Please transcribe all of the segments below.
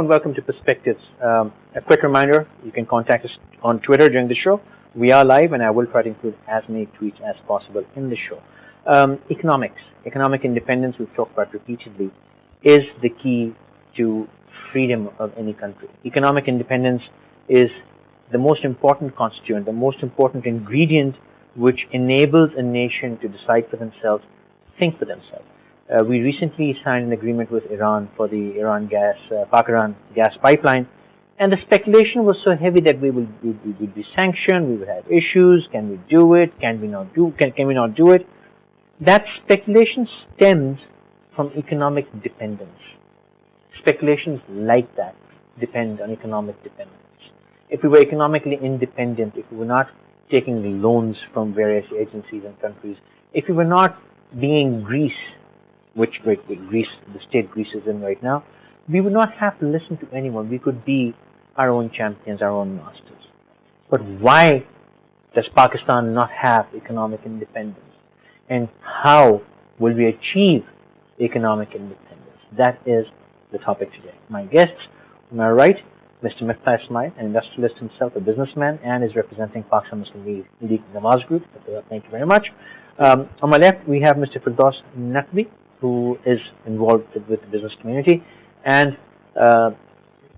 and welcome to Perspectives. A quick reminder, you can contact us on Twitter during the show. We are live, and I will try to include as many tweets as possible in the show. Economic independence, we've talked about repeatedly, is the key to freedom of any country. Economic independence is the most important constituent, the most important ingredient which enables a nation to decide for themselves, think for themselves. We recently signed an agreement with Iran for the Pak-Iran gas pipeline, and the speculation was so heavy that we would be sanctioned, we would have issues, can we do it, can we not do it? That speculation stems from economic dependence. Speculations like that depend on economic dependence. If we were economically independent, if we were not taking loans from various agencies and countries, if we were not being Greece, which the state Greece is in right now, we would not have to listen to anyone. We could be our own champions, our own masters. But why does Pakistan not have economic independence? And how will we achieve economic independence? That is the topic today. My guests, on my right, Mr. Miftah Ismail, an industrialist himself, a businessman, and is representing Pakistan Muslim League Nawaz Group. Thank you very much. On my left, we have Mr. Firdous Naqvi, who is involved with the business community and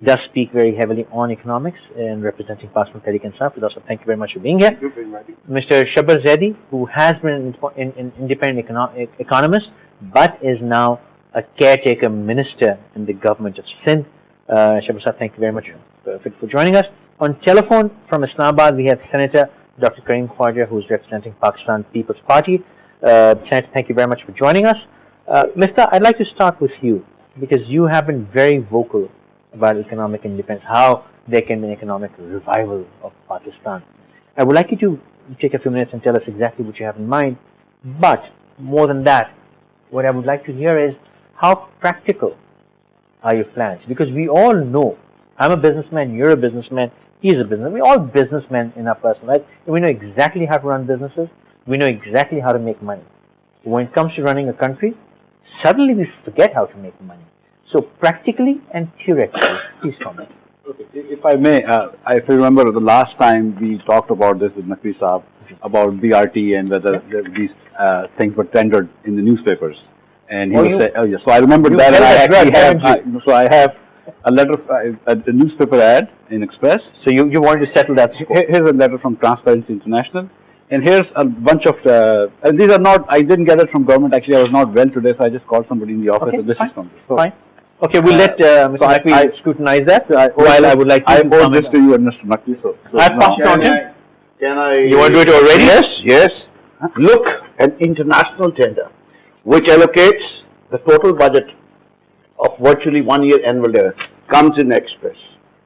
does speak very heavily on economics and representing Pakistan Tehreek-e-Insaf. Firdous, thank you very much for being here. Thank you very much. Mr. Shabbar Zaidi, who has been an independent economist, but is now a caretaker minister in the government of Sindh. Shabbar Sahab, thank you very much for joining us. On telephone from Islamabad, we have Senator Dr. Kareem Khwaja, who is representing Pakistan People's Party. Senator, thank you very much for joining us. Mr. I'd like to start with you, because you have been very vocal about economic independence, how there can be an economic revival of Pakistan. I would like you to take a few minutes and tell us exactly what you have in mind, but more than that, what I would like to hear is how practical are your plans? Because we all know, I'm a businessman, you're a businessman, he's a businessman, we're all businessmen in our personal life, and we know exactly how to run businesses, we know exactly how to make money. But when it comes to running a country, suddenly we forget how to make money. So practically and theoretically, please comment. Okay. If I may, if you remember the last time we talked about this with Naqvi Saab, about BRT and whether these things were tendered in the newspapers. And he said, oh yes, so I remember that, and I have a letter, a newspaper ad in Express. So you wanted to settle that score. Here's a letter from Transparency International. And here's a bunch of, and these are not, I didn't get it from government. Actually, I was not well today, so I just called somebody in the office. Okay, so this fine, is from this. So, fine. Okay, we'll let Mr. Naqvi scrutinize that. While I would like to owe this to you and Mr. Naqvi. So I've passed on him. Can I? You want to do it already? Yes. Look, an international tender which allocates the total budget of virtually 1 year annual level comes in Express.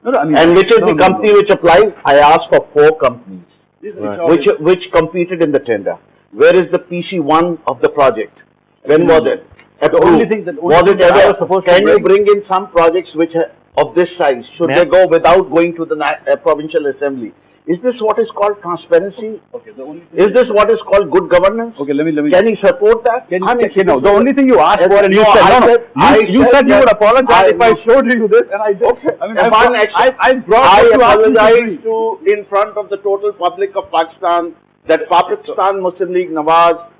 No, I mean, and which is the company which applies? I asked for 4 companies. Right. Which competed in the tender. Where is the PC1 of the project? When was it? The only thing that was it ever? Can you bring in some projects which are of this size? Should they go without going to the provincial assembly? Is this what is called transparency? Okay. Is this what is called good governance? Okay. Let me. Can he support that? The only thing you asked for, and you said you would apologize if I showed you this, and I did. Okay. I mean, I apologize to in front of the total public of Pakistan that Pakistan Muslim League Nawaz,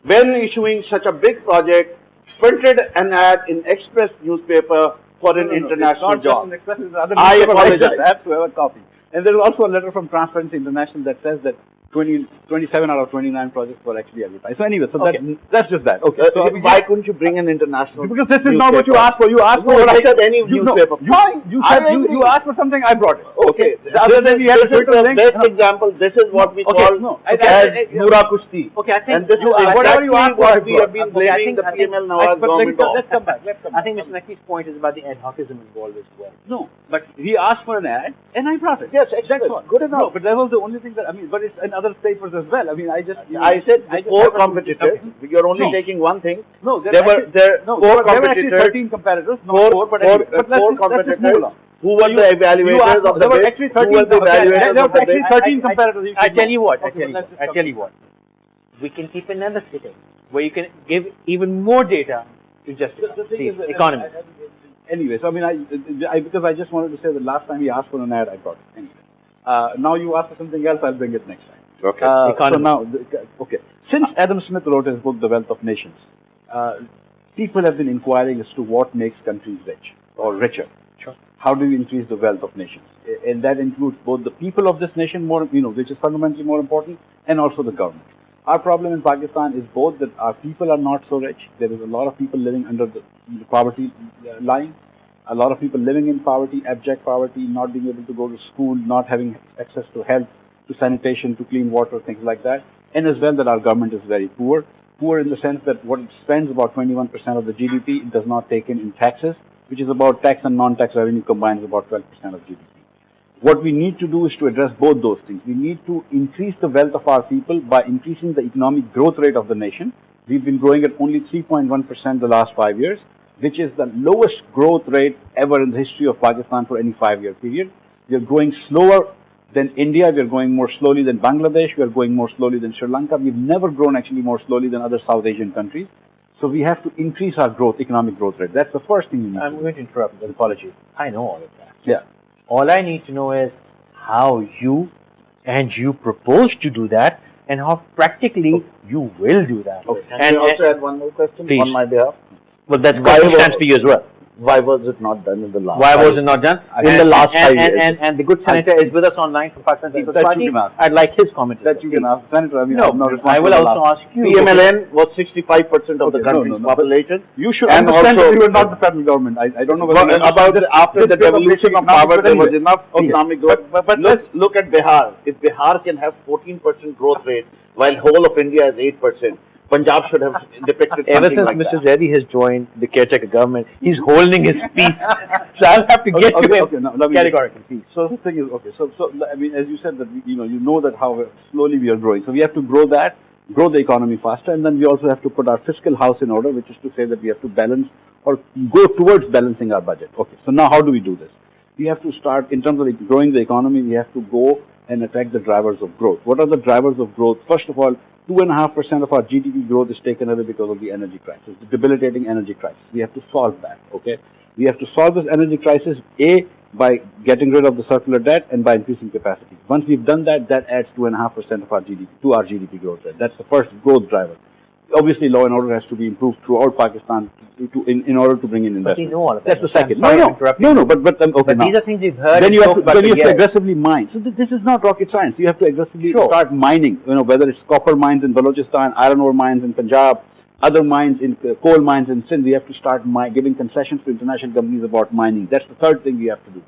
when issuing such a big project, printed an ad in Express newspaper for an international job. I apologize. I have to have a copy. And there is also a letter from Transparency International that says that 27 out of 29 projects were actually advertised. So anyway, so that's just that. Okay. So why couldn't you bring an international? Because this is not what you asked for. You asked for what I said. Any newspaper. You said you asked for something. I brought it. Okay. This is the best example. This is what we call as Mura Kushti. Okay, I think. And this is whatever you asked for. We have been blaming the PML Nawaz government. Let's come back. I think Mr. Naqvi's point is about the ad hocism involved as well. No, but he asked for an ad, and I brought it. Yes, exactly. Good enough. No, but that was the only thing that but it's in other papers as well. I mean, I said the 4 competitors. You're only taking one thing. No, there were 4 competitors. 13 competitors. No, 4 competitors. Who were the evaluators of the There were actually 13 competitors. I tell you what. We can keep another sitting where you can give even more data to just the economy. Anyways, I mean, because I just wanted to say that last time he asked for an ad, I got it. Anyway, now you ask for something else, I'll bring it next time. Okay. So now, okay. Since Adam Smith wrote his book, The Wealth of Nations, people have been inquiring as to what makes countries rich or richer. Sure. How do we increase the wealth of nations? And that includes both the people of this nation, which is fundamentally more important, and also the government. Our problem in Pakistan is both that our people are not so rich. There is a lot of people living under the poverty line. A lot of people living in poverty, abject poverty, not being able to go to school, not having access to health, to sanitation, to clean water, things like that. And as well that our government is very poor. Poor in the sense that what it spends, about 21% of the GDP, it does not take in taxes, which is about tax and non-tax revenue combined is about 12% of GDP. What we need to do is to address both those things. We need to increase the wealth of our people by increasing the economic growth rate of the nation. We've been growing at only 3.1% the last 5 years, which is the lowest growth rate ever in the history of Pakistan for any 5-year period. We are growing slower than India. We are going more slowly than Bangladesh. We are going more slowly than Sri Lanka. We've never grown actually more slowly than other South Asian countries. So we have to increase our growth, economic growth rate. That's the first thing we need. I'm going to interrupt with apology. I know all of that. Yeah. All I need to know is how you propose to do that and how practically you will do that. Okay. And I also add one more question please. on my behalf? Well, that's question stands for you as well. Why was it not done in the last? Why was it not done? In the last 5 years. And the good senator is with us online from Pakistan People's That Party. you can ask. I'd like his comment. That you can ask. Senator, I mean, No, I'm not I will also ask you. PMLN was 65% of the country's population. You should And understand also- that you are not the federal government. I don't know whether you About understand after this the bit of devolution basic of power, there was anyway. enough Okay. economic growth. But look at Bihar. If Bihar can have 14% growth rate, while whole of India has 8%, Punjab should have depicted Ever something since like Mr. that. Zaidi has joined the caretaker government, he's holding his peace. So I'll have to get to him Okay, now, let me- categorically. So the thing is, okay, so I mean, as you said that, you know that how slowly we are growing. So we have to grow that, grow the economy faster, and then we also have to put our fiscal house in order, which is to say that we have to balance or go towards balancing our budget. Okay, so now how do we do this? We have to start, in terms of growing the economy, we have to go and attack the drivers of growth. What are the drivers of growth? First of all, 2.5% of our GDP growth is taken away because of the energy crisis, the debilitating energy crisis. We have to solve that, okay? We have to solve this energy crisis, A, by getting rid of the circular debt and by increasing capacity. Once we've done that, that adds 2.5% of our GDP, to our GDP growth rate. That's the first growth driver. Obviously, law and order has to be improved throughout Pakistan in order to bring in But we investment. know all of that. That's the second. Sorry to No, interrupt you. but okay, But now. these are things we've heard. Then and you have talked to, about then you for have to years. aggressively mine. So this is not rocket science. You have to aggressively Sure. start mining. Whether it's copper mines in Balochistan, iron ore mines in Punjab, other mines in coal mines in Sindh. We have to start giving concessions to international companies about mining. That's the third thing we have to do.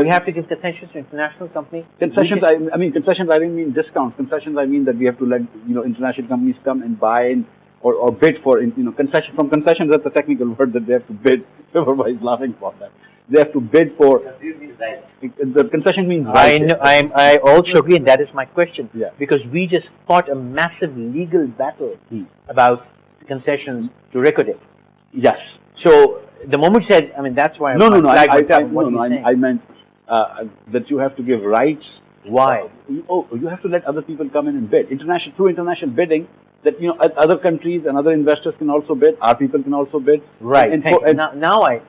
We have to give concessions to international companies. Concessions. I mean concessions. I don't mean discounts. Concessions. I mean that we have to let international companies come and buy in or bid for concession. From concessions, that's a technical word that they have to bid. Everybody's laughing about that. They have to bid for. The concession means I know, I also agree, and that is my question. Yeah. Because we just fought a massive legal battle about concessions to record it. Yes. So the moment you said, I mean, that's why No. I I meant that you have to give rights. Why? You have to let other people come in and bid. Through international bidding, that other countries and other investors can also bid. Our people can also bid. Right. And now I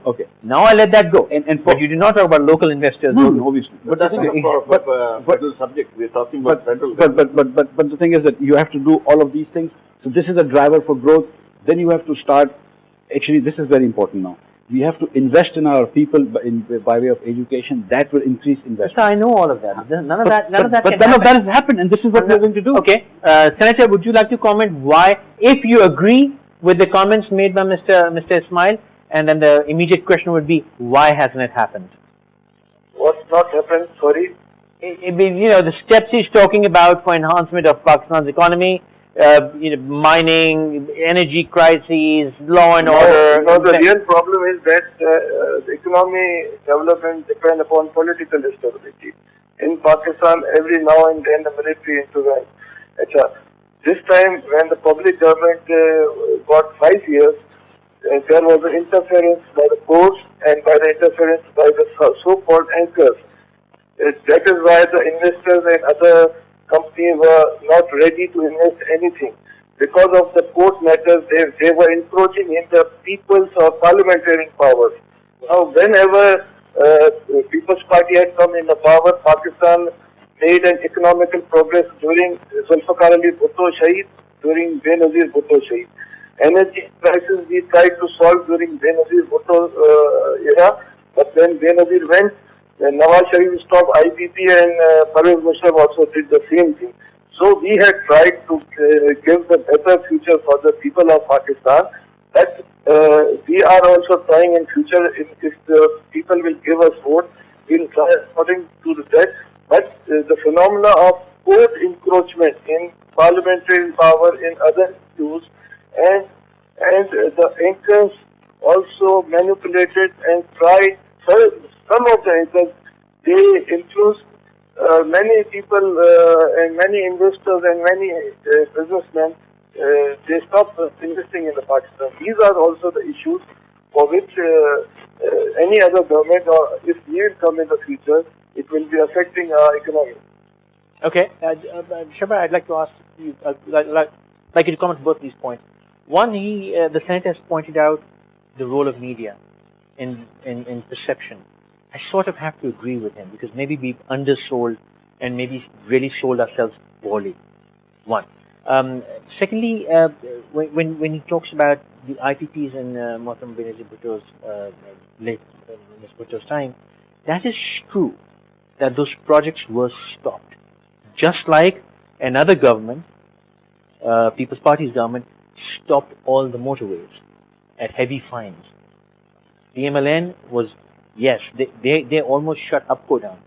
okay. Now I let that go. But you do not talk about local investors. No, obviously. But that's not a federal subject. We're talking about federal. But the thing is that you have to do all of these things. So this is a driver for growth. Then you have to start. Actually, this is very important now. We have to invest in our people by way of education. That will increase investment. I know all of that. None of that has happened, and this is what we're going to do. Okay, Senator, would you like to comment why, if you agree with the comments made by Mr. Ismail, and then the immediate question would be, why hasn't it happened? What's not happened? Sorry. The steps he's talking about for enhancement of Pakistan's economy. Mining, energy crises, law and order. No, the real problem is that the economy development depends upon political stability. In Pakistan, every now and then the military intervenes. This time, when the public government got 5 years, there was an interference by the courts and by the interference by the so-called anchors. That is why the investors and other companies were not ready to invest anything. Because of the court matters, they were encroaching in the people's or parliamentary powers. Now, whenever People's Party had come in the power, Pakistan made an economical progress during Zulfikar Ali Bhutto Shaheed, during Benazir Bhutto Shaheed. Energy crisis we tried to solve during Benazir Bhutto era, but when Benazir went, Nawaz Sharif stopped IPP and Pervez Musharraf also did the same thing. So we had tried to give the better future for the people of Pakistan. But we are also trying in future, if the people will give us vote, we'll try according to that. But the phenomena of court encroachment in parliamentary power, in other issues, and the anchors also manipulated and tried. Some of the anchors, they influenced many people and many investors and many businessmen. They stopped investing in the Pakistan. These are also the issues for which any other government, or if we will come in the future, it will be affecting our economy. Okay, Shabbar, I'd like to ask you, like you to comment on both these points. One, the Senate has pointed out the role of media in perception. I sort of have to agree with him because maybe we've undersold and maybe really sold ourselves poorly. One. Secondly, when he talks about the IPPs in Mohtam Benazir Bhutto's late Ms. Bhutto's time, that is true that those projects were stopped. Just like another government, People's Party's government, stopped all the motorways at heavy fines. The MLN was, yes, they almost shut HUPCO down.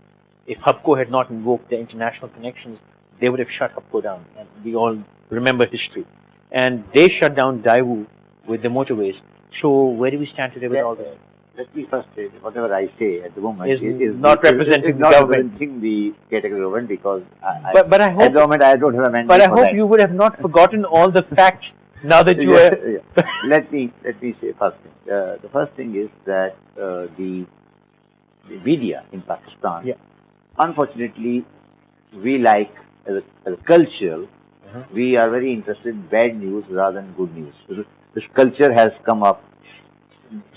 If HUPCO had not invoked the international connections, they would have shut HUPCO down, and we all remember history. And they shut down Daewoo with the motorways. So where do we stand today with all this? Let me first say, whatever I say at the moment is not representing the government. Representing the category government, because but I hope, at the moment I don't have a mandate. But I hope you would have not forgotten all the facts now that you are. Let me say first thing. The first thing is that the media in Pakistan, unfortunately, we like as a culture, we are very interested in bad news rather than good news. This culture has come up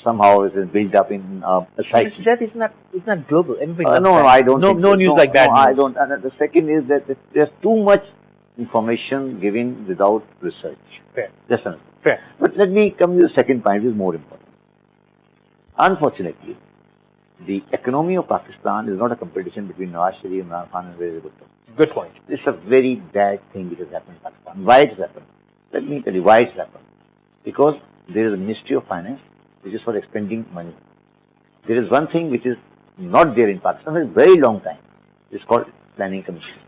somehow, it is built up in a psyche. That is not global. Everybody no, I don't. No news like bad news. I don't. And the second is that there's too much information given without research. Fair. That's another. Fair. But let me come to the second point, which is more important. Unfortunately, the economy of Pakistan is not a competition between Nawaz Sharif, Imran Khan and Benazir Bhutto. Good point. It's a very bad thing which has happened in Pakistan. Why it has happened? Let me tell you why it's happened. Because there is a Ministry of Finance which is for expending money. There is one thing which is not there in Pakistan for a very long time. It's called Planning Commission.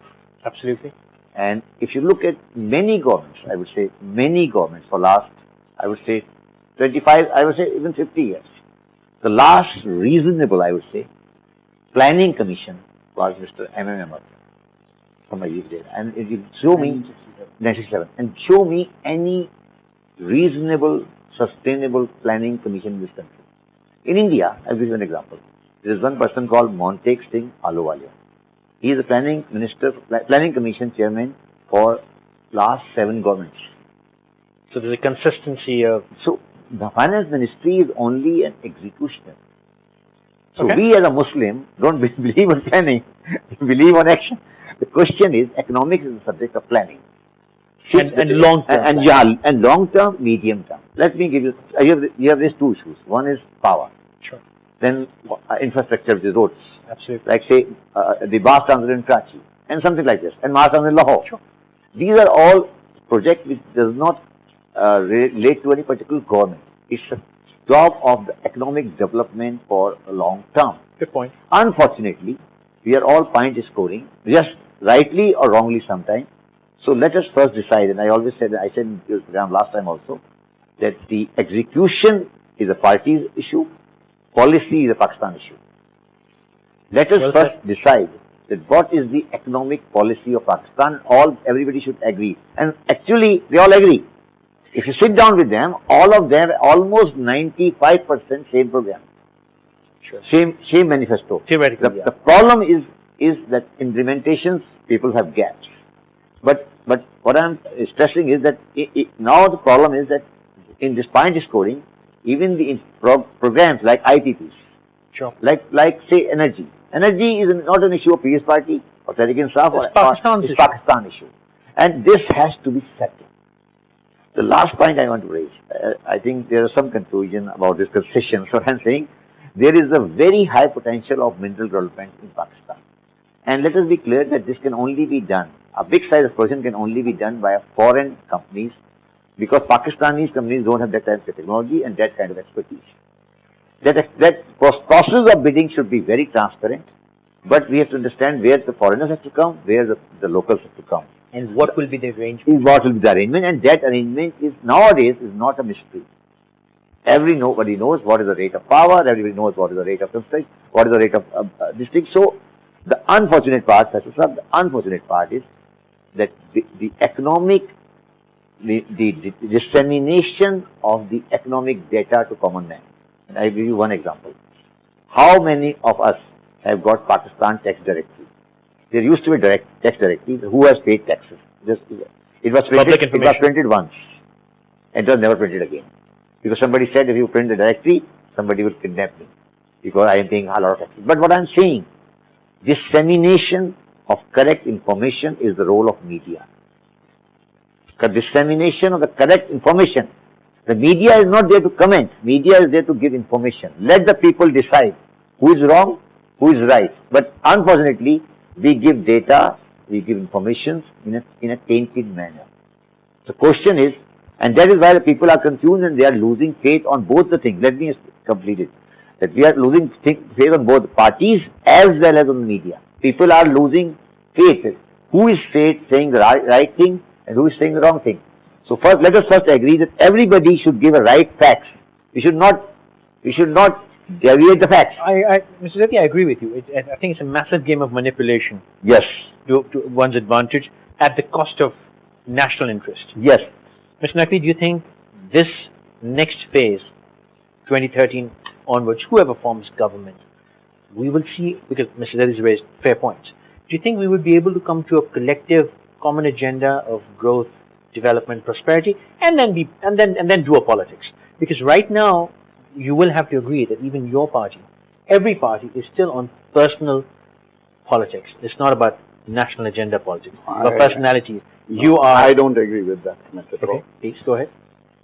Absolutely. And if you look at many governments, I would say many governments for last, I would say 25, I would say even 50 years. The last reasonable, I would say, Planning Commission was Mr. M.M. from a youth there. And if you show me 1967 and show me any reasonable, sustainable planning commission in this country. In India, I'll give you an example. There is one person called Montek Singh Ahluwalia. He is the planning minister, planning commission chairman for last 7 governments. So there's a consistency of. So the finance ministry is only an executioner. So we as a Muslim don't believe on planning, we believe on action. The question is, economics is the subject of planning. And long term. And long term, medium term. Let me give you, you have these 2 issues. One is power. Sure. Then infrastructure, which is roads. Absolutely. Like say, the Bas Transit in Karachi, and something like this, and Mars Transit in Lahore. Sure. These are all projects which does not relate to any particular government. It's a job of the economic development for a long term. Good point. Unfortunately, we are all point scoring, just rightly or wrongly sometimes. So let us first decide, and I always said, I said in your program last time also, that the execution is a party's issue, policy is a Pakistan issue. Let us first decide that what is the economic policy of Pakistan. Everybody should agree. And actually, they all agree. If you sit down with them, all of them, almost 95% same program. Sure. Same manifesto. Theoretically, the problem is that implementations, people have gaps. But what I'm stressing is that now the problem is that in this point scoring, even the programs like IPPs, Sure. like say energy. Energy is not an issue of PS party or Tehreek-e-Insaf or Pakistan's issue. Pakistan issue. And this has to be settled. The last point I want to raise, I think there is some confusion about this concession. So I'm saying there is a very high potential of mineral development in Pakistan. And let us be clear that this can only be done, a big size of project can only be done by foreign companies, because Pakistani companies don't have that kind of technology and that kind of expertise. That process of bidding should be very transparent, but we have to understand where the foreigners have to come, where the locals have to come. And what will be the arrangement? What will be the arrangement, and that arrangement is nowadays is not a mystery. Nobody knows what is the rate of power, everybody knows what is the rate of construction, what is the rate of district. So the unfortunate part, the unfortunate part is that the economic, the dissemination of the economic data to common man. And I give you one example. How many of us have got Pakistan tax directory? There used to be direct tax directory. Who has paid taxes? It was printed once, and it was never printed again. Because somebody said, if you print the directory, somebody will kidnap me because I am paying a lot of taxes. But what I am saying, dissemination of correct information is the role of media. The dissemination of the correct information. The media is not there to comment. Media is there to give information. Let the people decide who is wrong, who is right. But unfortunately, we give data, we give information in a tainted manner. The question is, and that is why the people are confused and they are losing faith on both the things. Let me complete it. That we are losing faith on both parties as well as on the media. People are losing faith. Who is saying the right thing and who is saying the wrong thing? So first, let us first agree that everybody should give a right facts. We should not deviate the facts. Mr. Zaidi, I agree with you. I think it's a massive game of manipulation. Yes. To one's advantage at the cost of national interest. Yes. Mr. Naqvi, do you think this next phase, 2013 onwards, whoever forms government, we will see, because Mr. Zaidi has raised fair points, do you think we would be able to come to a collective common agenda of growth, development, prosperity, and then do a politics? Because right now, you will have to agree that even your party, every party is still on personal politics. It's not about national agenda politics, but personalities. I don't agree with that method. Okay, please go ahead.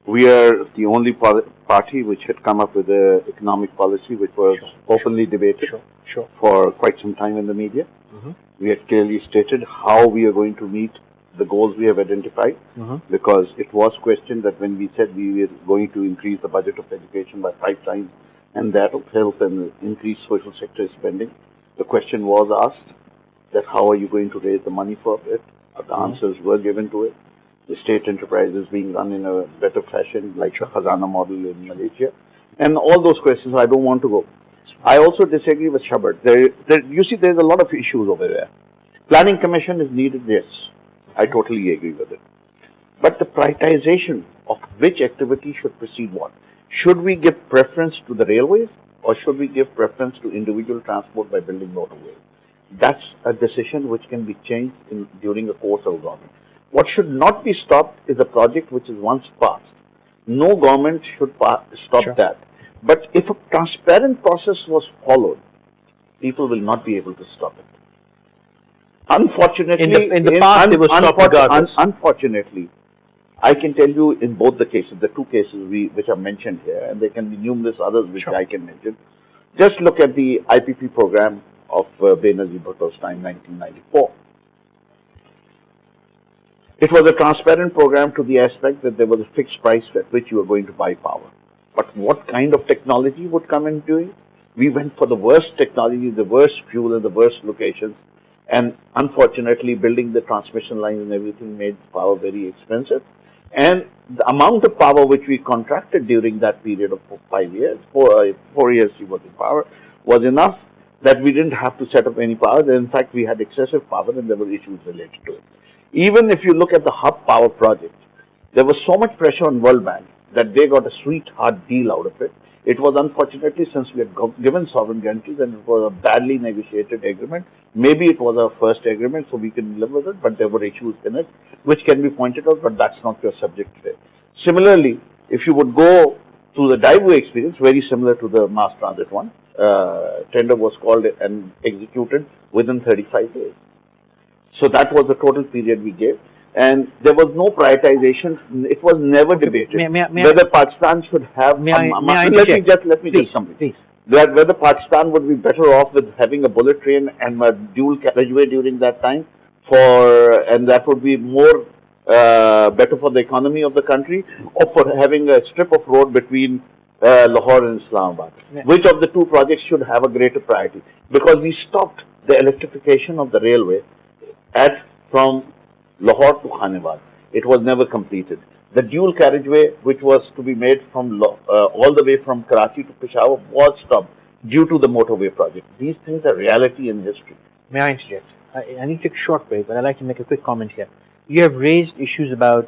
We are the only party which had come up with an economic policy which was openly debated for quite some time in the media. We had clearly stated how we are going to meet the goals we have identified, because it was questioned that when we said we were going to increase the budget of education by 5 times and that of health and increase social sector spending, the question was asked that how are you going to raise the money for it? The answers were given to it. The state enterprise is being run in a better fashion, like the Khazana model in Malaysia. And all those questions, I don't want to go. I also disagree with Shabbar. You see, there's a lot of issues over there. Planning commission is needed, yes. I totally agree with it. But the prioritization of which activity should precede what? Should we give preference to the railways or should we give preference to individual transport by building motorways? That's a decision which can be changed during a course of government. What should not be stopped is a project which is once passed. No government should stop that. But if a transparent process was followed, people will not be able to stop it. Unfortunately, in the past, they were stopped regardless. Unfortunately, I can tell you in both the cases, the two cases which are mentioned here, and there can be numerous others which I can mention. Just look at the IPP program of Benazir Bhutto's time, 1994. It was a transparent program to the aspect that there was a fixed price at which you were going to buy power. But what kind of technology would come into it? We went for the worst technology, the worst fuel, and the worst locations. And unfortunately, building the transmission lines and everything made power very expensive. And the amount of power which we contracted during that period of 5 years, 4 years he was in power, was enough that we didn't have to set up any power. In fact, we had excessive power and there were issues related to it. Even if you look at the hub power project, there was so much pressure on World Bank that they got a sweetheart deal out of it. It was unfortunately, since we had given sovereign guarantees and it was a badly negotiated agreement, maybe it was our first agreement, so we can live with it, but there were issues in it which can be pointed out, but that's not your subject today. Similarly, if you would go through the Daewoo experience, very similar to the mass transit one. Tender was called and executed within 35 days. So that was the total period we gave. And there was no prioritization. It was never debated whether Pakistan should have. Let me just something. Please. That whether Pakistan would be better off with having a bullet train and a dual carriageway during that time, and that would be more better for the economy of the country, or for having a strip of road between Lahore and Islamabad. Yeah. Which of the two projects should have a greater priority? Because we stopped the electrification of the railway from Lahore to Khanabad. It was never completed. The dual carriageway, which was to be made from all the way from Karachi to Peshawar, was stopped due to the motorway project. These things are reality in history. May I interject? I need to take a short break, but I'd like to make a quick comment here. You have raised issues about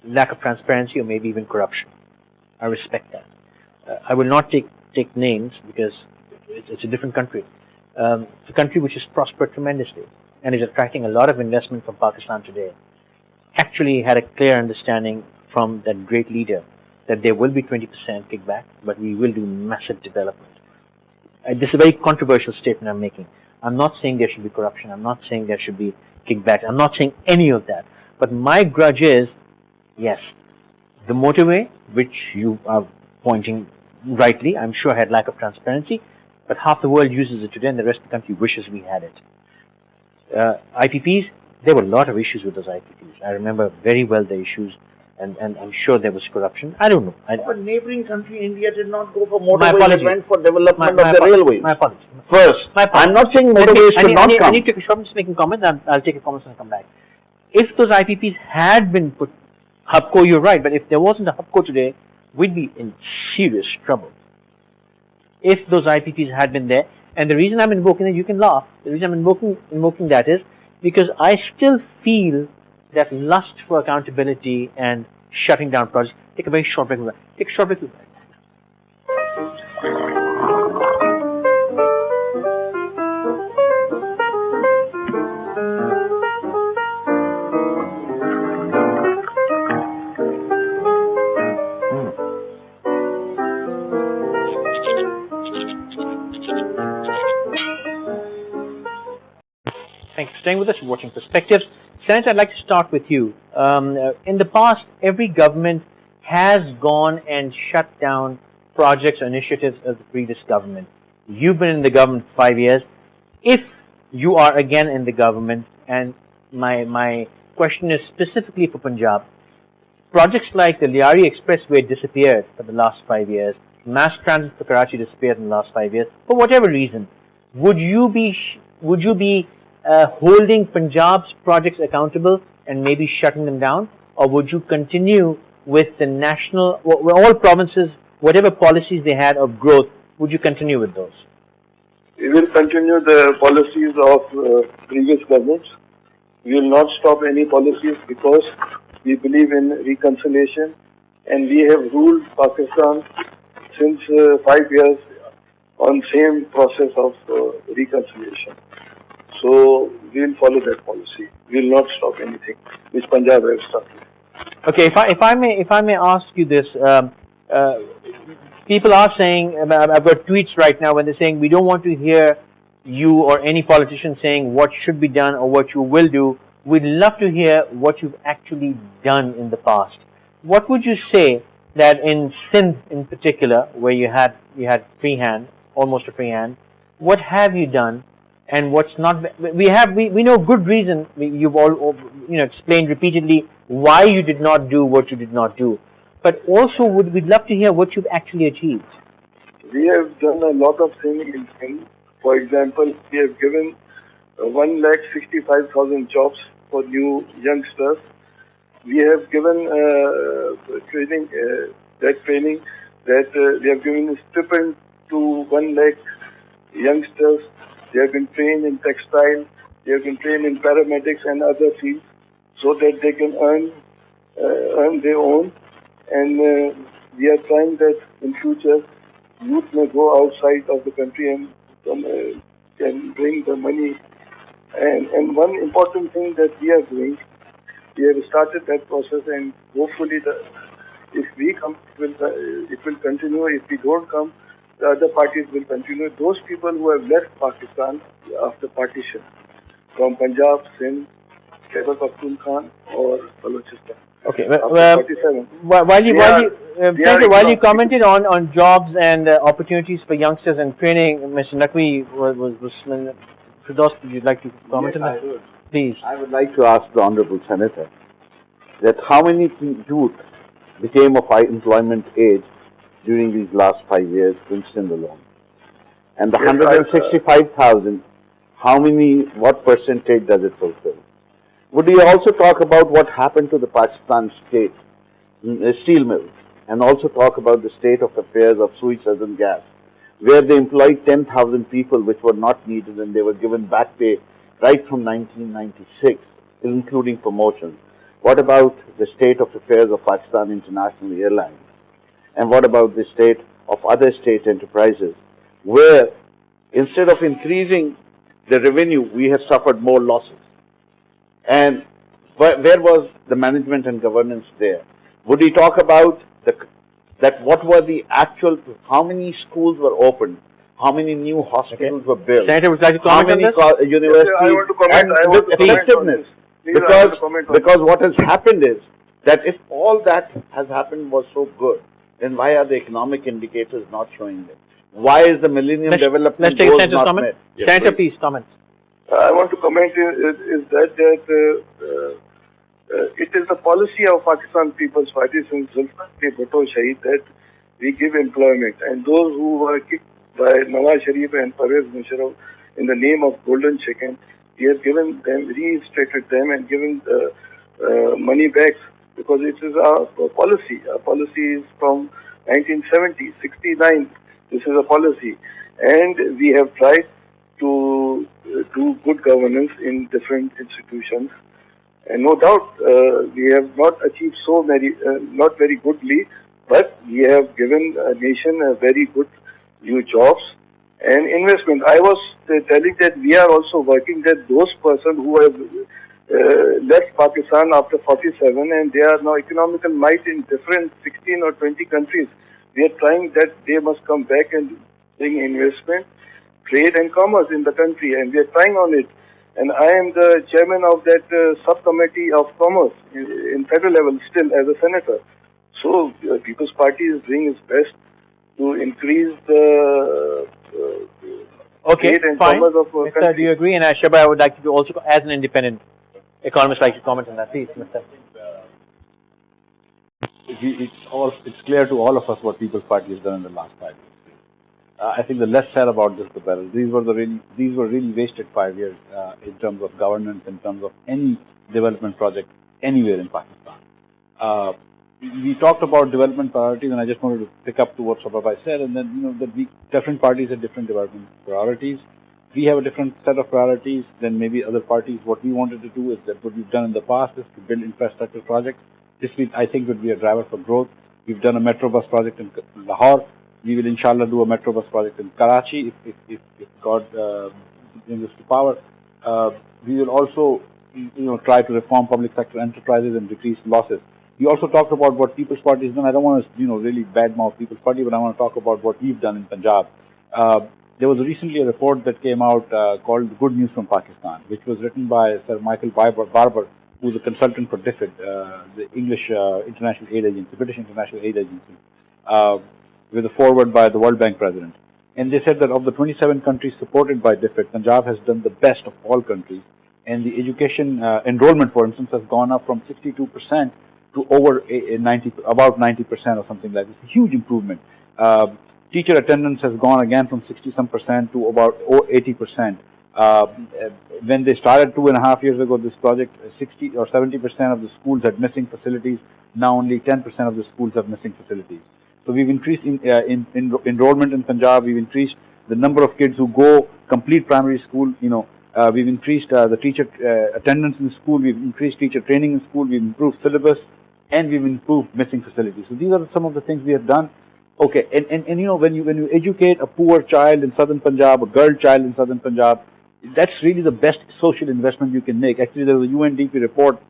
lack of transparency or maybe even corruption. I respect that. I will not take names because it's a different country. It's a country which has prospered tremendously and is attracting a lot of investment from Pakistan today. Actually had a clear understanding from that great leader that there will be 20% kickback, but we will do massive development. This is a very controversial statement I'm making. I'm not saying there should be corruption. I'm not saying there should be kickback. I'm not saying any of that. But my grudge is, yes, the motorway, which you are pointing rightly, I'm sure had lack of transparency, but half the world uses it today and the rest of the country wishes we had it. IPPs, there were a lot of issues with those IPPs. I remember very well the issues, and I'm sure there was corruption. I don't know. But neighboring country India did not go for motorways, they went for development of the railways. My apologies. First, I'm not saying motorways should not come. I need to take a short, I'm just making comments, I'll take a comment and come back. If those IPPs had been put, HUBCO, you're right, but if there wasn't a HUBCO today, we'd be in serious trouble. If those IPPs had been there, and the reason I'm invoking it, you can laugh, the reason I'm invoking that is because I still feel that lust for accountability and shutting down projects. Take a very short break. Take a short break. Thanks for staying with us. You're watching Perspectives. Senator, I'd like to start with you. In the past, every government has gone and shut down projects or initiatives of the previous government. You've been in the government for 5 years. If you are again in the government, and my question is specifically for Punjab, projects like the Liari Expressway disappeared for the last 5 years. Mass transit for Karachi disappeared in the last 5 years. For whatever reason, would you be holding Punjab's projects accountable and maybe shutting them down, or would you continue with the national, all provinces, whatever policies they had of growth, would you continue with those? We will continue the policies of previous governments. We will not stop any policies because we believe in reconciliation, and we have ruled Pakistan since 5 years on same process of reconciliation. So we will follow that policy. We will not stop anything which Punjab has started. Okay, if I may ask you this, people are saying, I've got tweets right now when they're saying we don't want to hear you or any politician saying what should be done or what you will do. We'd love to hear what you've actually done in the past. What would you say that in Sindh in particular, where you had free hand, almost a free hand, what have you done? And what's not? We know good reason. You've all explained repeatedly why you did not do what you did not do. But also, we'd love to hear what you've actually achieved. We have done a lot of things in Sindh. For example, we have given 1,65,000 jobs for new youngsters. We have given training that we have given a stipend to 1 lakh youngsters. They have been trained in textile, they have been trained in paramedics and other fields so that they can earn their own. And we are trying that in future youth may go outside of the country and can bring the money. And one important thing that we are doing, we have started that process, and hopefully If we come, it will continue. If we don't come, the other parties will continue. Those people who have left Pakistan after partition, from Punjab, Sindh, Khyber Pakhtunkhwa or Balochistan. Okay. After 47. While you commented on jobs and opportunities for youngsters and training, Mr. Naqvi was Firdous, would you like to comment on that? Please. I would like to ask the Honorable Senator that how many youth became of high employment age during these last 5 years, Princeton alone? And the 165,000, what percentage does it fulfill? Would you also talk about what happened to the Pakistan state steel mills, and also talk about the state of affairs of Sui Southern Gas, where they employed 10,000 people which were not needed, and they were given back pay right from 1996, including promotions. What about the state of affairs of Pakistan International Airlines? And what about the state of other state enterprises, where instead of increasing the revenue, we have suffered more losses? And where was the management and governance there? Would we talk about what were the actual, how many schools were opened, how many new hospitals were built, Senator, would you like to comment on this? Universities, I want to comment. and with effectiveness? Because what has happened is that if all that has happened was so good, then why are the economic indicators not showing it? Why is the Millennium Development Goals not met? Senator, please comment. I want to comment is that it is the policy of Pakistan People's Party since Zulfan Bhutto Shahid that we give employment, and those who were kicked by Nawaz Sharif and Pervez Musharraf in the name of golden chicken, we have given them, reinstated them and given money back, because it is our policy. Our policy is from 1970, 69. This is a policy, and we have tried to do good governance in different institutions. And no doubt, we have not achieved so many, not very goodly, but we have given a nation a very good new jobs and investment. I was telling that we are also working that those persons who have left Pakistan after 47 and they are now economical might in different 16 or 20 countries. We are trying that they must come back and bring investment, trade and commerce in the country, and we are trying on it. And I am the chairman of that subcommittee of commerce in federal level still as a senator. So People's Party is doing its best to increase the trade and commerce of our country. Mr. Do you agree? And Shabbar, I would like you to also, as an independent economist, like to comment on that. Please, Mr. It's clear to all of us what People's Party has done in the last 5 years. I think the less said about this, the better. These were really wasted 5 years in terms of governance, in terms of any development project anywhere in Pakistan. We talked about development priorities, and I just wanted to pick up to what Shabbar said, and then that different parties have different development priorities. We have a different set of priorities than maybe other parties. What we wanted to do is that what we've done in the past is to build infrastructure projects. This, I think, would be a driver for growth. We've done a metro bus project in Lahore. We will, inshallah, do a metro bus project in Karachi if God brings us to power. We will also, try to reform public sector enterprises and decrease losses. We also talked about what People's Party has done. I don't want to, really badmouth People's Party, but I want to talk about what we've done in Punjab. There was recently a report that came out called Good News from Pakistan, which was written by Sir Michael Barber, who's a consultant for DFID, the English International Aid Agency, British International Aid Agency, with a foreword by the World Bank president. And they said that of the 27 countries supported by DFID, Punjab has done the best of all countries. And the education enrollment, for instance, has gone up from 62% to over about 90% or something like this. A huge improvement. Teacher attendance has gone again from 60-some% to about 80%. When they started 2.5 years ago, this project, 60 or 70% of the schools had missing facilities. Now only 10% of the schools have missing facilities. So we've increased enrollment in Punjab. We've increased the number of kids who complete primary school. We've increased the teacher attendance in school. We've increased teacher training in school. We've improved syllabus, and we've improved missing facilities. So these are some of the things we have done. Okay, and when you educate a poor child in southern Punjab, a girl child in southern Punjab, that's really the best social investment you can make. Actually, there was a UNDP report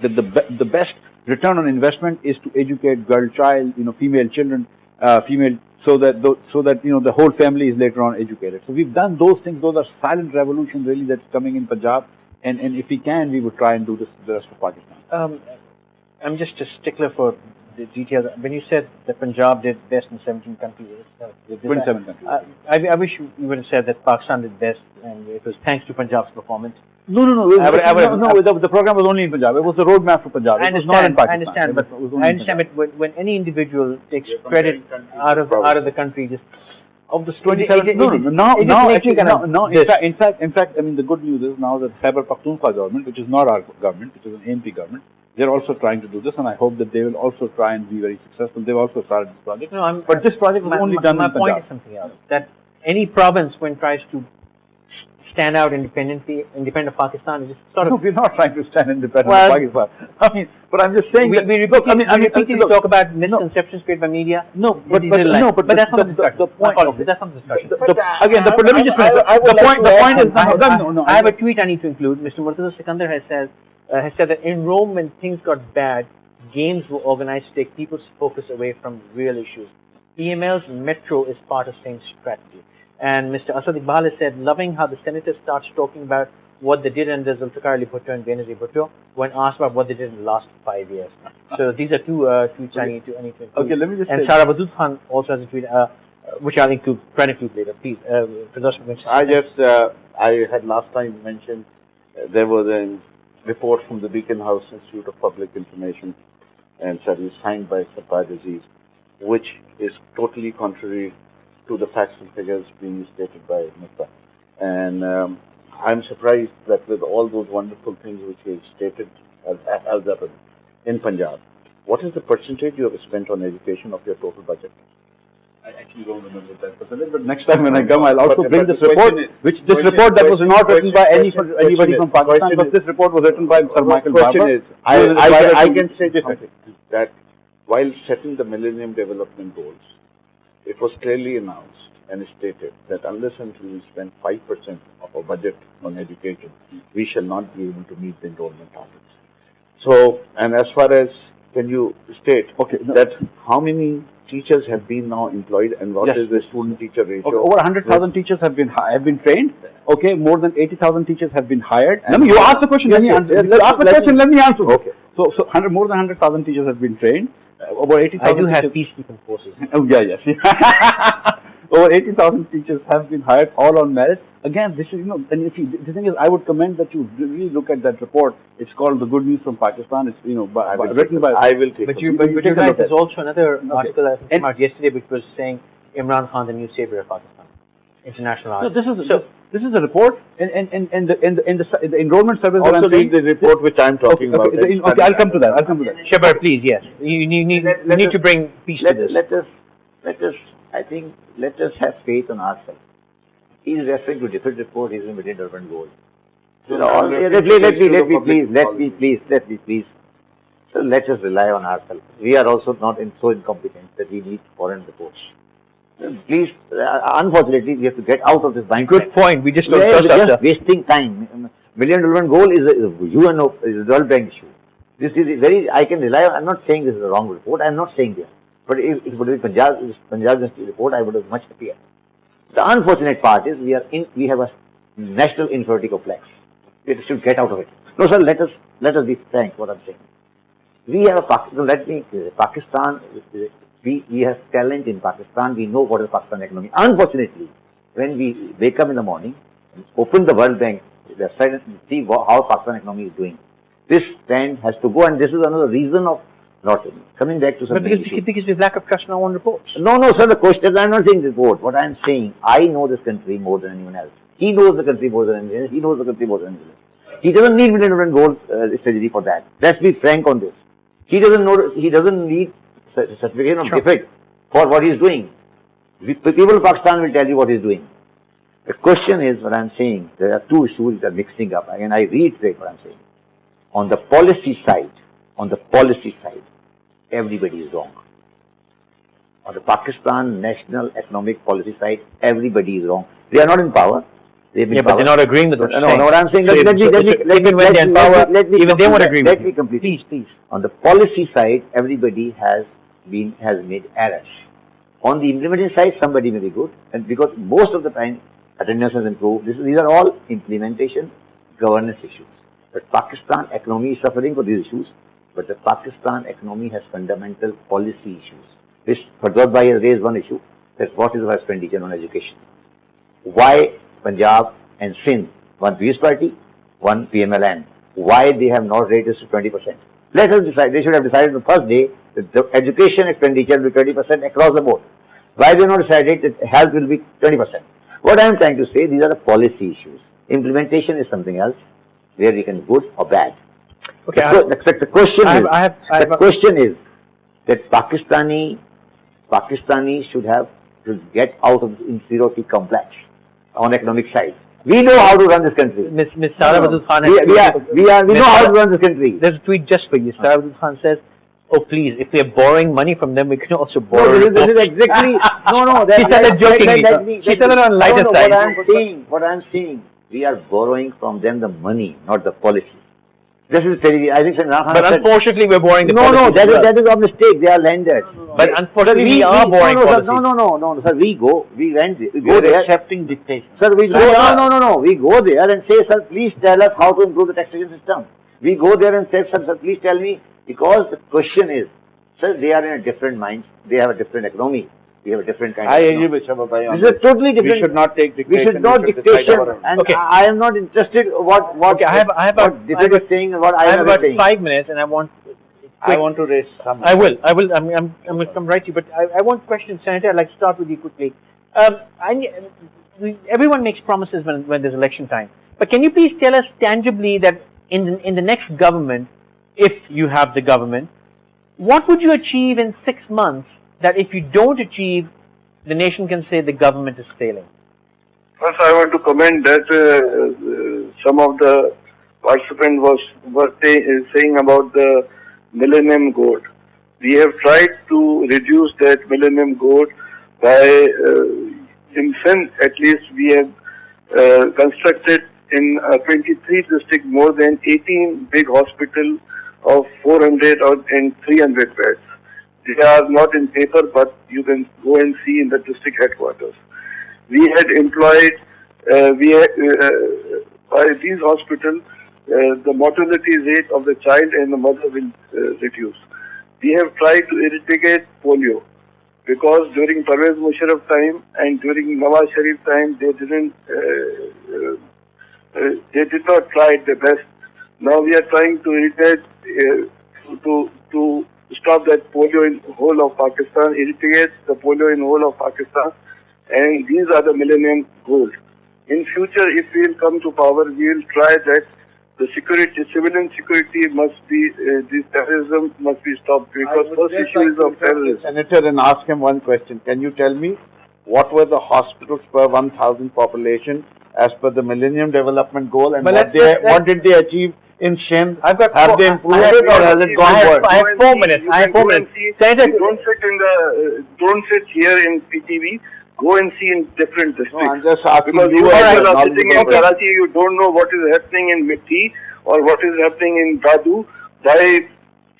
that the best return on investment is to educate girl child, female children, so that the whole family is later on educated. So we've done those things. Those are silent revolutions really that's coming in Punjab, and if we can, we would try and do this the rest of Pakistan. I'm just a stickler for the details. When you said that Punjab did best in 17 countries, 27 countries. I wish you would have said that Pakistan did best, and it was thanks to Punjab's performance. No. The program was only in Punjab. It was the roadmap for Punjab. It was not in Pakistan. I understand, but when any individual takes credit out of the country, just of the 27. In fact, I mean, the good news is now that Khyber Pakhtunkhwa government, which is not our government, which is an AMP government, they're also trying to do this, and I hope that they will also try and be very successful. They've also started this project. No, but this project was only done in Punjab. My point is something else. That any province, when tries to stand out independent of Pakistan, is just sort of. No, we're not trying to stand independent of Pakistan. I mean, but I'm just saying that we repeatedly talk about misconceptions created by media. No, but that's not the discussion. The point. That's not the discussion. Let me just finish. The point is no. I have a tweet I need to include. Mr. Murtaza Sikandar has said that in Rome, when things got bad, games were organized to take people's focus away from real issues. EML's Metro is part of same strategy. And Mr. Asad Iqbal has said, loving how the senators start talking about what they did under Zulfikar Ali Bhutto and Benazir Bhutto when asked about what they did in the last 5 years. So these are two tweets I need to include. Okay, let me just and Sarah Wadud Khan also has a tweet, which I'll include later. Please, Firdous. I had last time mentioned there was a report from the Beacon House Institute of Public Information and Studies signed by Shabbar Zaidi, which is totally contrary to the facts and figures being stated by Miftah. And I'm surprised that with all those wonderful things which he stated as in Punjab, what is the percentage you have spent on education of your total budget? I actually don't remember that percentage, but next time when I come, I'll also bring this report, report that was not written by anybody from Pakistan, but this report was written by Sir Michael Barber. I can say something, that while setting the Millennium Development Goals, it was clearly announced and stated that unless until we spend 5% of our budget on education, we shall not be able to meet the enrollment targets. So, and as far as, can you state that how many teachers have been now employed and what is the student-teacher ratio? Okay, over 100,000 teachers have been trained. Okay, more than 80,000 teachers have been hired. You asked the question, let me answer. You asked the question, let me answer. Okay. So more than 100,000 teachers have been trained. Over 80,000. I do have peacekeeping forces. Oh yeah, yes. Over 80,000 teachers have been hired, all on merit. Again, this is and the thing is, I would commend that you really look at that report. It's called "The Good News from Pakistan." It's written by. I will take. But you're right. There's also another article I came out yesterday, which was saying Imran Khan, the new savior of Pakistan. International article. So this is a report, and the enrollment service. Also read the report which I'm talking about. Okay, I'll come to that. Shabbar, please, yes. You need to bring peace to this. Let us have faith on ourselves. He is referring to different report. He is in Million Urban Goal. Let me please. So let us rely on ourselves. We are also not so incompetent that we need foreign reports. Please, unfortunately, we have to get out of this mindset. Good point. We just wasting time. Million Urban Goal is a UNO, is a World Bank issue. This is very. I can rely on. I'm not saying this is a wrong report. I'm not saying this. But if it would be Punjab University report, I would have much happier. The unfortunate part is we have a national inferiority complex. We should get out of it. No, sir. Let us be frank. What I'm saying. We have Pakistan. We have talent in Pakistan. We know what is Pakistan economy. Unfortunately, when we wake up in the morning, open the World Bank website and see how Pakistan economy is doing, this trend has to go. And this is another reason of not coming back to something. But because we have lack of trust in our own reports. No, sir. The question, I'm not saying report. What I'm saying, I know this country more than anyone else. He knows the country more than anyone else. He knows the country more than anyone else. He doesn't need Million Urban Goal strategy for that. Let's be frank on this. He doesn't need certification of defect for what he's doing. People of Pakistan will tell you what he's doing. The question is, what I'm saying, there are two issues that are mixing up. Again, I reiterate what I'm saying. On the policy side, everybody is wrong. On the Pakistan national economic policy side, everybody is wrong. They are not in power. They've been Yeah, but they're not agreeing with what you're saying. No, what I'm saying, So let me even when they're in power, even they won't agree with Let me complete. Please. On the policy side, everybody has made errors. On the implementation side, somebody may be good, and because most of the time attendance has improved. These are all implementation, governance issues. But Pakistan economy is suffering for these issues. But the Pakistan economy has fundamental policy issues. This Firdous Bhai has raised one issue: that what is our expenditure on education? Why Punjab and Sindh, one Peace Party, one PMLN, why they have not raised this to 20%? Let us decide. They should have decided on the first day that the education expenditure will be 20% across the board. Why they have not decided that health will be 20%? What I am trying to say, these are the policy issues. Implementation is something else, where we can good or bad. Okay. The question is that Pakistani should get out of the inferiority complex on economic side. We know how to run this country. Ms. Sara Abdul Khan. We know how to run this country. There's a tweet just for you. Sara Abdul Khan says, "Oh please, if we are borrowing money from them, we can also borrow." No, this is exactly. No. She said that jokingly. She said it on lighter side. What I'm saying, we are borrowing from them the money, not the policy. This is very. I think but unfortunately, we're borrowing the policy. No, that is a mistake. They are lenders. But unfortunately, we are borrowing policy. No, sir. We go there. Accepting dictation. Sir, we go. No. We go there and say, sir, please tell us how to improve the taxation system. We go there and say, sir, please tell me, because the question is, sir, they are in a different mind. They have a different economy. We have a different kind of agree with Shabbar Bhai on this. Is totally different. We should not take dictation. We should not dictation. And okay. I am not interested what I have is saying and what I am about saying. 5 minutes, and I want to raise some. I will. I'm going to come right to you, but I want questions, Senator. I'd like to start with you quickly. Everyone makes promises when there's election time, but can you please tell us tangibly that in the next government, if you have the government, what would you achieve in 6 months that if you don't achieve, the nation can say the government is failing? First, I want to comment that some of the participants were saying about the Millennium Goal. We have tried to reduce that Millennium Goal by, in Sindh at least, we have constructed in 23 districts more than 18 big hospitals of 400 and 300 beds. They are not in paper, but you can go and see in the district headquarters. We had employed, by these hospitals, the mortality rate of the child and the mother will reduce. We have tried to eradicate polio, because during Pervez Musharraf time and during Nawaz Sharif time, they did not try their best. Now we are trying to eradicate, to stop that polio in whole of Pakistan, eradicate the polio in whole of Pakistan, and these are the Millennium Goals. In future, if we will come to power, we will try that the security, civilian security must be, this terrorism must be stopped, because first issue is of terrorism. Senator, and ask him one question. Can you tell me what were the hospitals per 1,000 population as per the Millennium Development Goal, and what did they achieve in Sindh? Have they improved it, or has it gone worse? I have 4 minutes. Senator, Don't sit here in PTV. Go and see in different districts. No, I'm just asking because you. You are sitting in Karachi, you don't know what is happening in Mitti or what is happening in Dadu. By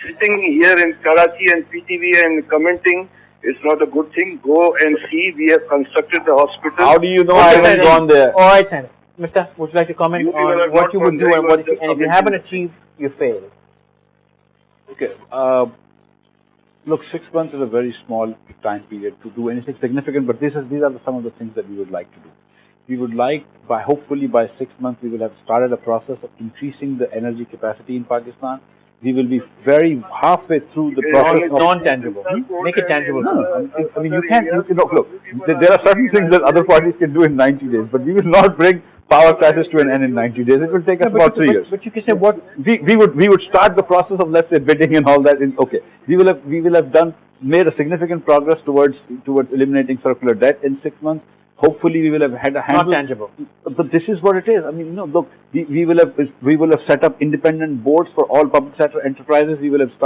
sitting here in Karachi and PTV and commenting, it's not a good thing. Go and see. We have constructed the hospital. How do you know I haven't gone there? All right, Senator. Mr. Would you like to comment on what you would do and what if you haven't achieved, you fail? Okay. Look, 6 months is a very small time period to do anything significant, but these are some of the things that we would like to do. We would like, hopefully by 6 months, we will have started a process of increasing the energy capacity in Pakistan. We will be very halfway through the process of non-tangible. Make it tangible. No, I mean, you can't, look, there are certain things that other parties can do in 90 days, but we will not bring power crisis to an end in 90 days. It will take us about 3 years. But you can say what we would start the process of, let's say, bidding and all that. Okay, we will have made a significant progress towards eliminating circular debt in 6 months. Hopefully, we will have had a handle. Not tangible. But this is what it is. I mean, look, we will have set up independent boards for all public sector enterprises. We will have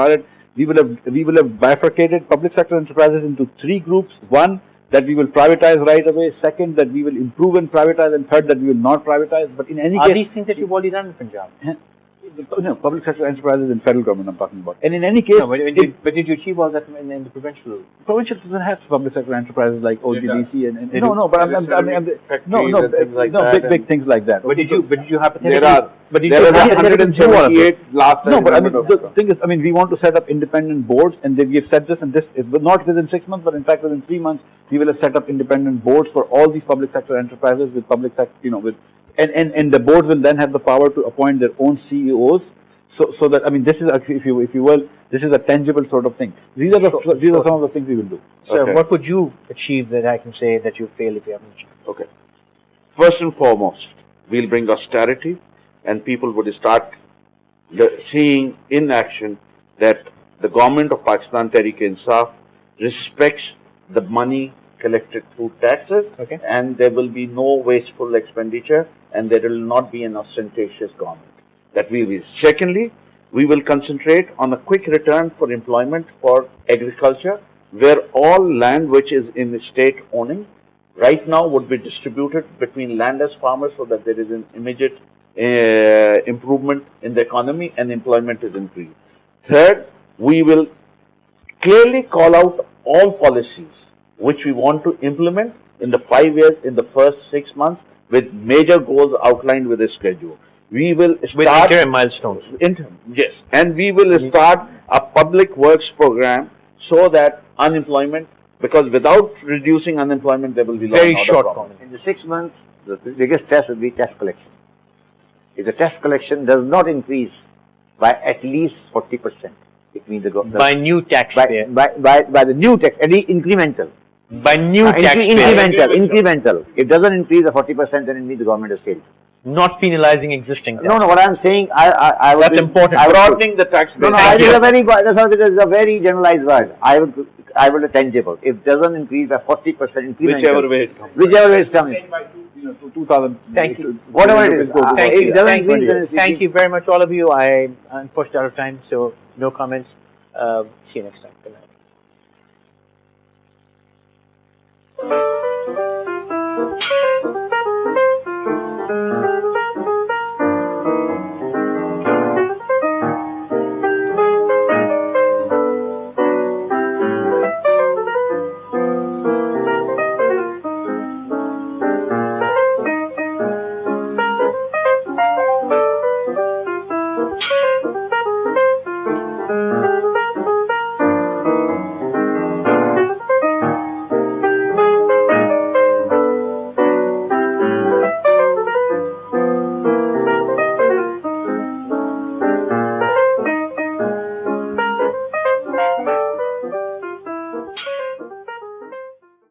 bifurcated public sector enterprises into 3 groups. One, that we will privatize right away, second, that we will improve and privatize, and third, that we will not privatize. But in any Are case, these things that you've already done in Punjab? no, public sector enterprises in federal government I'm talking about. And in any case, No, but did you achieve all that in the provincial? provincial doesn't have public sector enterprises like OGDC and They no, do. no, but big things like that. But did you hypothetically? There are But did there you are hypothetically 178 last No, time. but I mean, the thing is, I mean, we want to set up independent boards, and we have said this, and this is not within 6 months, but in fact within 3 months, we will have set up independent boards for all these public sector enterprises with public sector, and the boards will then have the power to appoint their own CEOs. So that, I mean, this is, if you will, this is a tangible sort of thing. These are some of the things we will do. So Okay. what would you achieve that I can say that you failed if you haven't achieved? Okay. First and foremost, we'll bring austerity, and people would start seeing in action that the government of Pakistan, Tehreek-e-Insaf, respects the money collected through taxes, Okay. and there will be no wasteful expenditure, and there will not be an ostentatious government. That will be. Secondly, we will concentrate on a quick return for employment for agriculture, where all land which is in state owning right now would be distributed between landless farmers so that there is an immediate improvement in the economy and employment is increased. Third, we will clearly call out all policies which we want to implement in the 5 years, in the first 6 months, with major goals outlined with a schedule. We will With start interim milestones. yes, and we will start a public works program so that unemployment, because without reducing unemployment, there will be Very law and order short problems. comment. In the 6 months, the biggest test will be tax collection. If the tax collection does not increase by at least 40%, it means By new taxpayer. by the new tax, at least incremental. By new taxpayer. Incremental. If it doesn't increase the 40%, then it means the government has failed. Not penalizing existing tax. No, what I'm saying, I would. That's important. Broadening the tax base. No, it is a very generalized word. I would a tangible. If it doesn't increase by 40% incremental. Whichever way it comes. Whichever way it's coming. 2000. Thank you. Whatever it is. Thank If you. it doesn't increase, then it's Thank you very much, all of you. I'm pushed out of time, so no comments. See you next time. Good night.